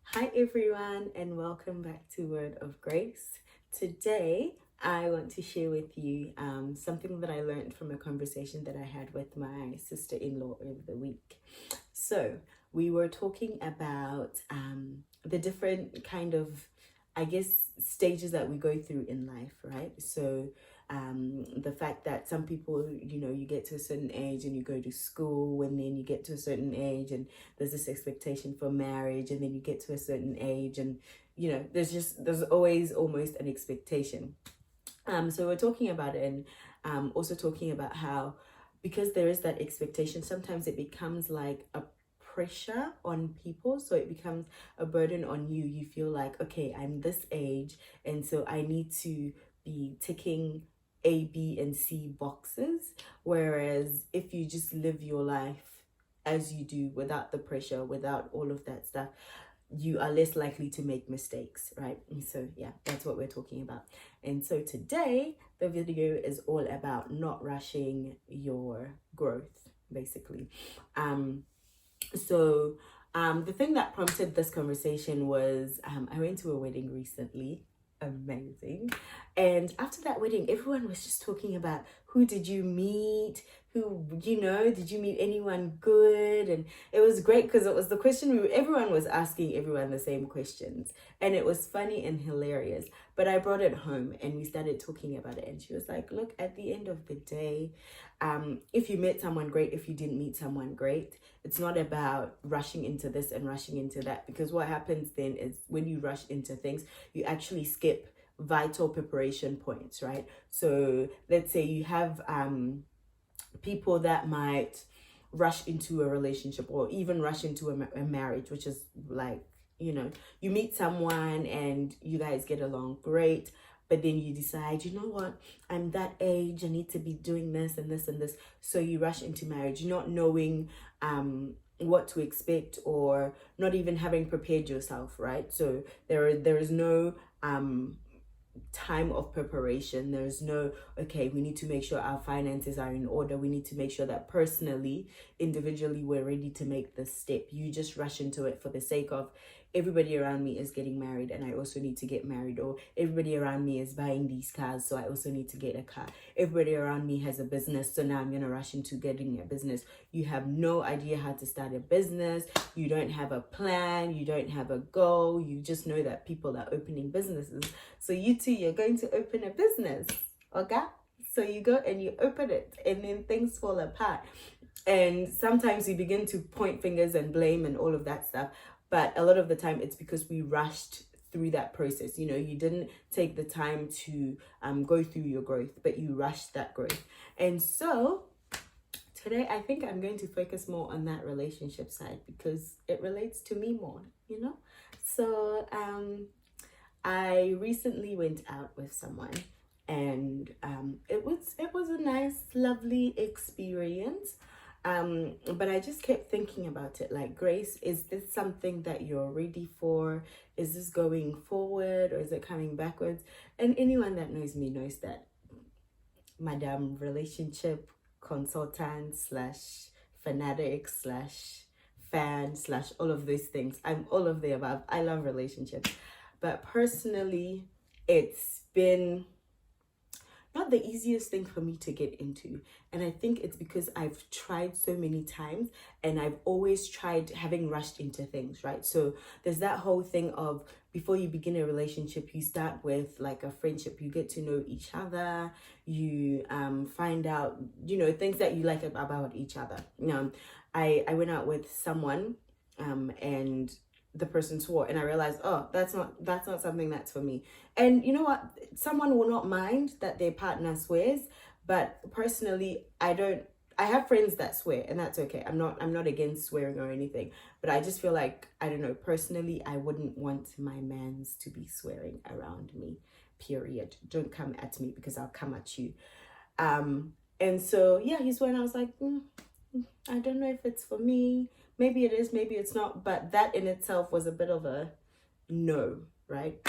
Hi everyone, and welcome back to Word of Grace. Today, I want to share with you something that I learned from a conversation that I had with my sister-in-law over the week. So, we were talking about the different kind of, I guess, stages that we go through in life, right? So, the fact that some people, you get to a certain age and you go to school, and then you get to a certain age and there's this expectation for marriage, and then you get to a certain age and, there's always almost an expectation. So we're talking about it, and also talking about how, because there is that expectation, sometimes it becomes like a pressure on people, so it becomes a burden on you. You feel like, okay, I'm this age, and so I need to be ticking A, B, and C boxes. Whereas if you just live your life as you do, without the pressure, without all of that stuff, you are less likely to make mistakes, right? And so yeah, that's what we're talking about. And so today the video is all about not rushing your growth, basically. The thing that prompted this conversation was I went to a wedding recently. Amazing. And after that wedding, everyone was just talking about, who did you meet? Did you meet anyone good? And it was great because it was the question everyone was asking everyone the same questions. And it was funny and hilarious. But I brought it home and we started talking about it. And she was like, look, at the end of the day, if you met someone great, if you didn't meet someone great, it's not about rushing into this and rushing into that, because what happens then is when you rush into things, you actually skip vital preparation points, right? So let's say you have people that might rush into a relationship or even rush into a marriage, which is like, you meet someone and you guys get along great, but then you decide, you know what, I'm that age, I need to be doing this and this and this. So you rush into marriage, not knowing what to expect, or not even having prepared yourself, right? So there is no time of preparation. There's no, okay, we need to make sure our finances are in order. We need to make sure that personally, individually, we're ready to make this step. You just rush into it for the sake of, everybody around me is getting married and I also need to get married, or everybody around me is buying these cars, so I also need to get a car. Everybody around me has a business, so now I'm going to rush into getting a business. You have no idea how to start a business. You don't have a plan. You don't have a goal. You just know that people are opening businesses. So you too, you're going to open a business, okay? So you go and you open it, and then things fall apart. And sometimes we begin to point fingers and blame and all of that stuff. But a lot of the time it's because we rushed through that process. You didn't take the time to go through your growth, but you rushed that growth. And so today I think I'm going to focus more on that relationship side, because it relates to me more, So I recently went out with someone, and it was a nice, lovely experience. But I just kept thinking about it, like, Grace, is this something that you're ready for? Is this going forward, or is it coming backwards? And anyone that knows me knows that Madam relationship consultant slash fanatic slash fan slash all of these things. I'm all of the above. I love relationships. But personally, it's been not the easiest thing for me to get into. And I think it's because I've tried so many times, and I've always tried having rushed into things, right? So there's that whole thing of, before you begin a relationship, you start with like a friendship. You get to know each other. You find out, things that you like about each other. I went out with someone and the person swore, and I realized, oh, that's not something that's for me. And you know what, someone will not mind that their partner swears, but personally, I have friends that swear, and that's okay. I'm not against swearing or anything, but I just feel like, I don't know, personally, I wouldn't want my mans to be swearing around me, period. Don't come at me, because I'll come at you. And so yeah, he swore, and I was like, I don't know if it's for me. Maybe it is, maybe it's not. But that in itself was a bit of a no, right?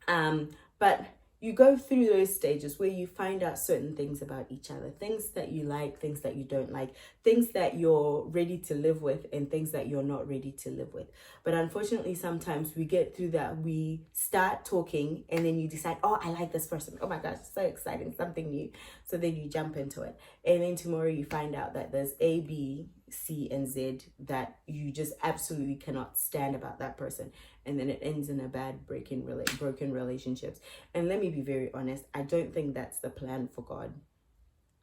But you go through those stages where you find out certain things about each other, things that you like, things that you don't like, things that you're ready to live with, and things that you're not ready to live with. But unfortunately, sometimes we get through that, we start talking, and then you decide, oh, I like this person. Oh my gosh, so exciting, something new. So then you jump into it. And then tomorrow you find out that there's A, B, C, and Z that you just absolutely cannot stand about that person. And then it ends in a bad broken relationships. And let me be very honest, I don't think that's the plan for God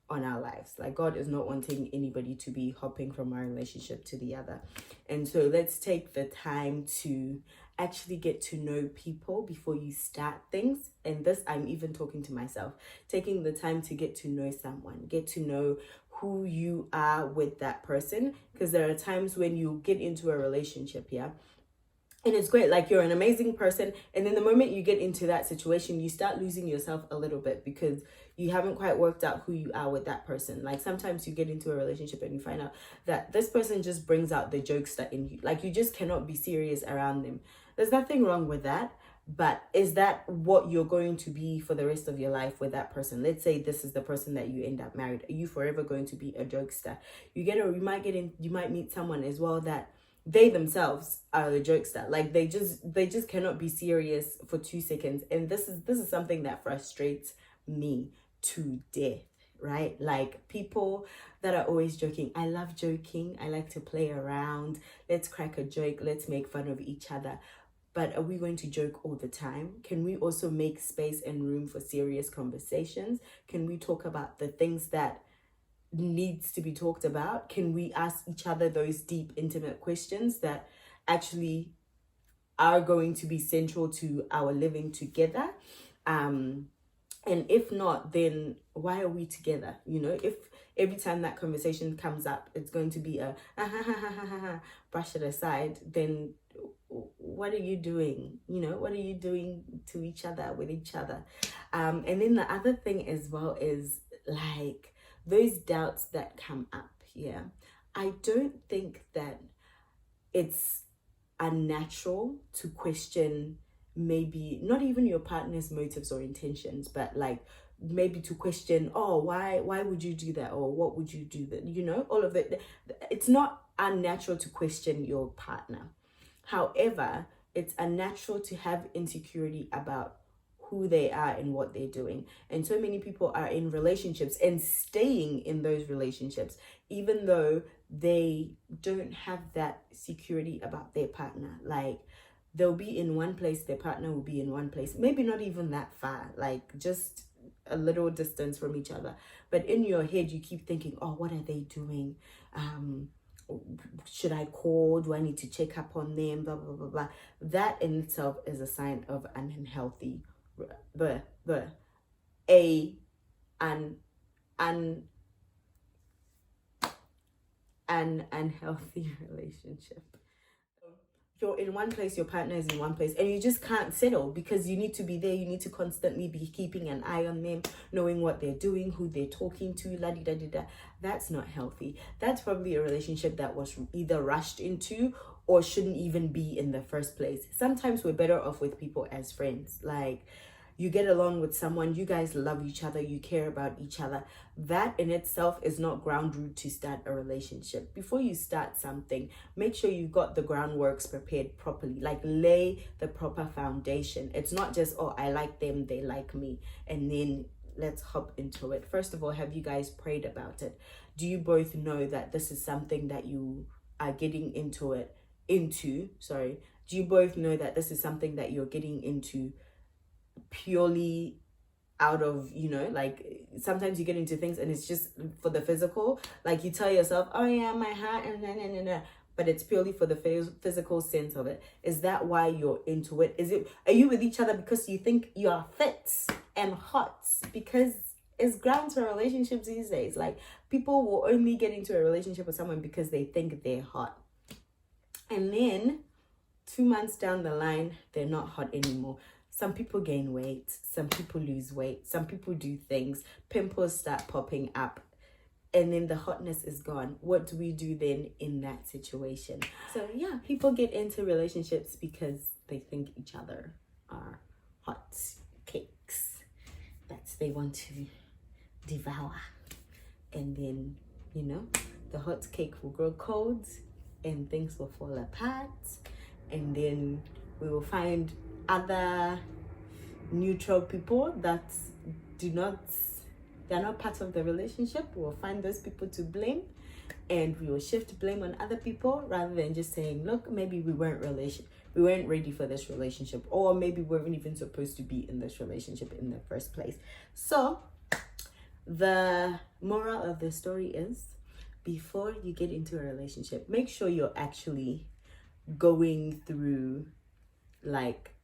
on our lives. Like, God is not wanting anybody to be hopping from one relationship to the other. And so let's take the time to actually get to know people before you start things. And this, I'm even talking to myself, taking the time to get to know someone, get to know who you are with that person. Because there are times when you get into a relationship, yeah, and it's great, like you're an amazing person, and then the moment you get into that situation, you start losing yourself a little bit because you haven't quite worked out who you are with that person. Like, sometimes you get into a relationship and you find out that this person just brings out the jokester in you. Like, you just cannot be serious around them. There's nothing wrong with that, but is that what you're going to be for the rest of your life with that person? Let's say this is the person that you end up married. Are you forever going to be a jokester? You might meet someone as well that they themselves are the jokester. Like, they just cannot be serious for 2 seconds. And this is something that frustrates me to death, right? Like, people that are always joking. I love joking. I like to play around. Let's crack a joke. Let's make fun of each other. But are we going to joke all the time? Can we also make space and room for serious conversations? Can we talk about the things that needs to be talked about? Can we ask each other those deep, intimate questions that actually are going to be central to our living together? And if not, then why are we together? You know, if every time that conversation comes up, it's going to be a brush it aside, then what are you doing? You know, what are you doing to each other, with each other? And then the other thing as well is, like, those doubts that come up. Yeah, I don't think that it's unnatural to question, maybe not even your partner's motives or intentions, but like maybe to question, oh, why would you do that, or what would you do that, you know, all of it. It's not unnatural to question your partner. However, it's unnatural to have insecurity about who they are and what they're doing. And so many people are in relationships and staying in those relationships, even though they don't have that security about their partner. Like, they'll be in one place, their partner will be in one place, maybe not even that far, like just a little distance from each other. But in your head, you keep thinking, oh, what are they doing? Should I call? Do I need to check up on them? Blah, blah, blah, blah. That in itself is a sign of an unhealthy an unhealthy relationship. You're in one place, your partner is in one place, and you just can't settle because you need to be there. You need to constantly be keeping an eye on them, knowing what they're doing, who they're talking to, la di da di da. That's not healthy. That's probably a relationship that was either rushed into or shouldn't even be in the first place. Sometimes we're better off with people as friends. Like, you get along with someone, you guys love each other, you care about each other. That in itself is not ground root to start a relationship. Before you start something, make sure you've got the groundworks prepared properly. Like, lay the proper foundation. It's not just, oh, I like them, they like me, and then let's hop into it. First of all, have you guys prayed about it? Do you both know that this is something that you are getting into? Do you both know that this is something that you're getting into purely out of, you know, like, sometimes you get into things and it's just for the physical, like you tell yourself, oh yeah, my heart, and but it's purely for the physical sense of it. Is that why you're into it? Are you with each other because you think you are fit and hot? Because it's ground to relationships these days. Like, people will only get into a relationship with someone because they think they're hot, and then 2 months down the line, they're not hot anymore. Some people gain weight, some people lose weight, some people do things, pimples start popping up, and then the hotness is gone. What do we do then in that situation? So yeah, people get into relationships because they think each other are hot cakes. they want to devour. And then, you know, the hot cake will grow cold and things will fall apart. And then we will find other neutral people that they're not part of the relationship. We'll find those people to blame, and we will shift blame on other people rather than just saying, look, maybe we weren't ready for this relationship, or maybe we weren't even supposed to be in this relationship in the first place. So the moral of the story is, before you get into a relationship, make sure you're actually going through like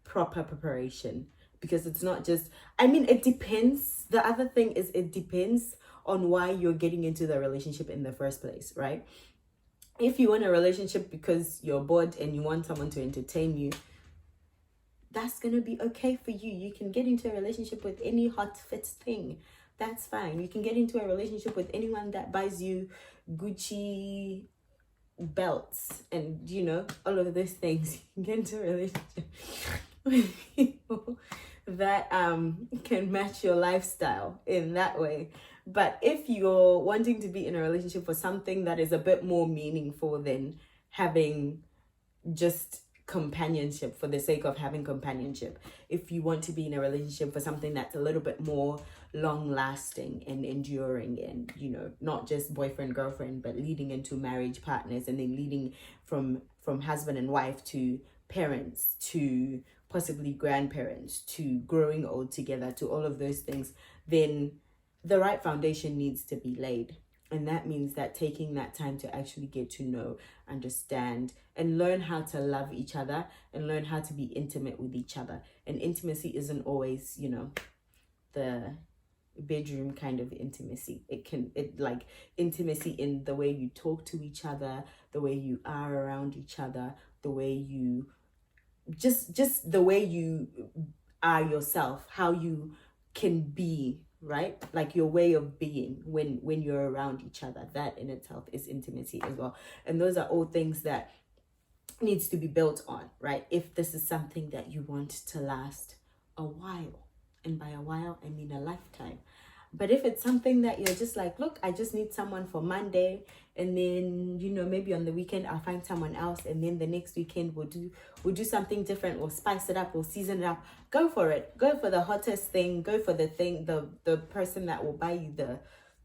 proper preparation, because it's not just, I mean, it depends. The other thing is, it depends on why you're getting into the relationship in the first place, right? If you want a relationship because you're bored and you want someone to entertain you, that's gonna be okay for you. You can get into a relationship with any hot fit thing. That's fine. You can get into a relationship with anyone that buys you Gucci belts and, you know, all of those things. You can get into a relationship with people that can match your lifestyle in that way. But if you're wanting to be in a relationship for something that is a bit more meaningful than having just companionship for the sake of having companionship, if you want to be in a relationship for something that's a little bit more long lasting and enduring, and, you know, not just boyfriend girlfriend, but leading into marriage partners, and then leading from husband and wife to parents to possibly grandparents to growing old together, to all of those things, then the right foundation needs to be laid. And that means that taking that time to actually get to know, understand, and learn how to love each other, and learn how to be intimate with each other. And intimacy isn't always, you know, the bedroom kind of intimacy. It like intimacy in the way you talk to each other, the way you are around each other, the way you just the way you are yourself, how you can be, right? Like your way of being when you're around each other. That in itself is intimacy as well. And those are all things that needs to be built on, right? If this is something that you want to last a while, and by a while I mean a lifetime. But if it's something that you're just like, look, I just need someone for Monday, and then, you know, maybe on the weekend I'll find someone else, and then the next weekend we'll do something different, we'll spice it up, we'll season it up. Go for it. Go for the hottest thing. Go for the thing, the person that will buy you the,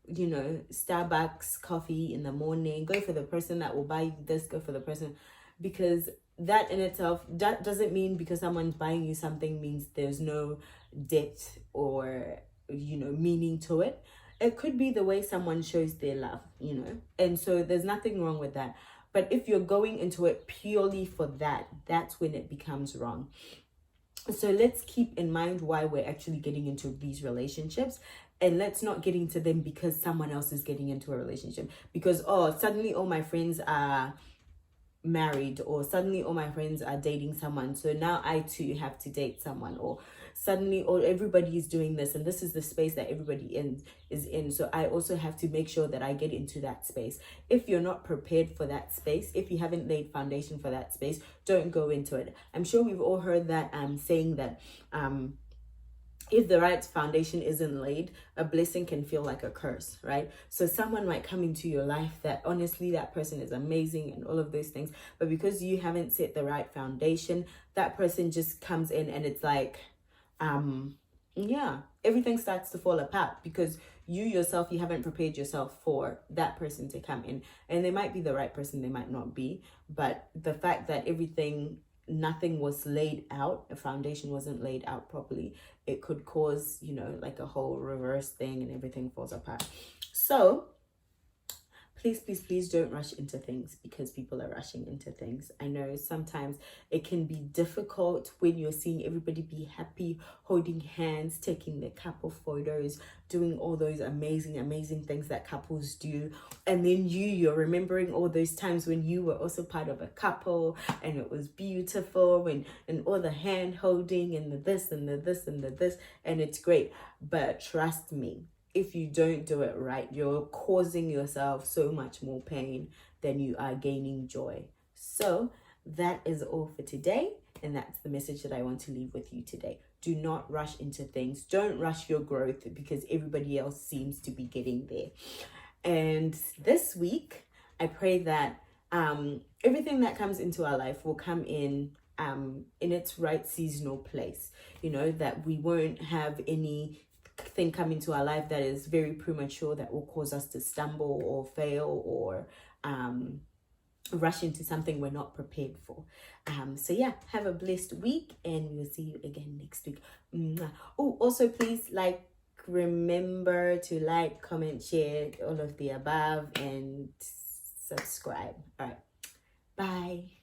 you know, Starbucks coffee in the morning. Go for the person that will buy you this. Go for the person, because that in itself, that doesn't mean because someone's buying you something means there's no depth or, you know, meaning to it. It could be the way someone shows their love, you know, and so there's nothing wrong with that. But if you're going into it purely for that, that's when it becomes wrong. So let's keep in mind why we're actually getting into these relationships, and let's not get into them because someone else is getting into a relationship, because, oh, suddenly all my friends are married, or suddenly all my friends are dating someone, so now I too have to date someone, or suddenly everybody is doing this and this is the space that everybody is in, so I also have to make sure that I get into that space. If you're not prepared for that space, if you haven't laid foundation for that space, don't go into it. I'm sure we've all heard that saying that if the right foundation isn't laid, a blessing can feel like a curse, right? So someone might come into your life that honestly, that person is amazing and all of those things, but because you haven't set the right foundation, that person just comes in and it's like, yeah, everything starts to fall apart because you yourself, you haven't prepared yourself for that person to come in. And they might be the right person, they might not be, but the fact that nothing was laid out, a foundation wasn't laid out properly, it could cause, you know, like a whole reverse thing and everything falls apart. So please don't rush into things because people are rushing into things. I know sometimes it can be difficult when you're seeing everybody be happy, holding hands, taking their couple photos, doing all those amazing things that couples do. And then you're remembering all those times when you were also part of a couple and it was beautiful, and all the hand holding and the this and the this and the this, and it's great. But trust me, if you don't do it right, you're causing yourself so much more pain than you are gaining joy. So that is all for today. And that's the message that I want to leave with you today. Do not rush into things. Don't rush your growth because everybody else seems to be getting there. And this week, I pray that everything that comes into our life will come in its right seasonal place. You know, that we won't have anything come into our life that is very premature that will cause us to stumble or fail or rush into something we're not prepared for. So yeah, have a blessed week, and we'll see you again next week. Oh, also please remember to like, comment, share, all of the above, and subscribe. All right, bye.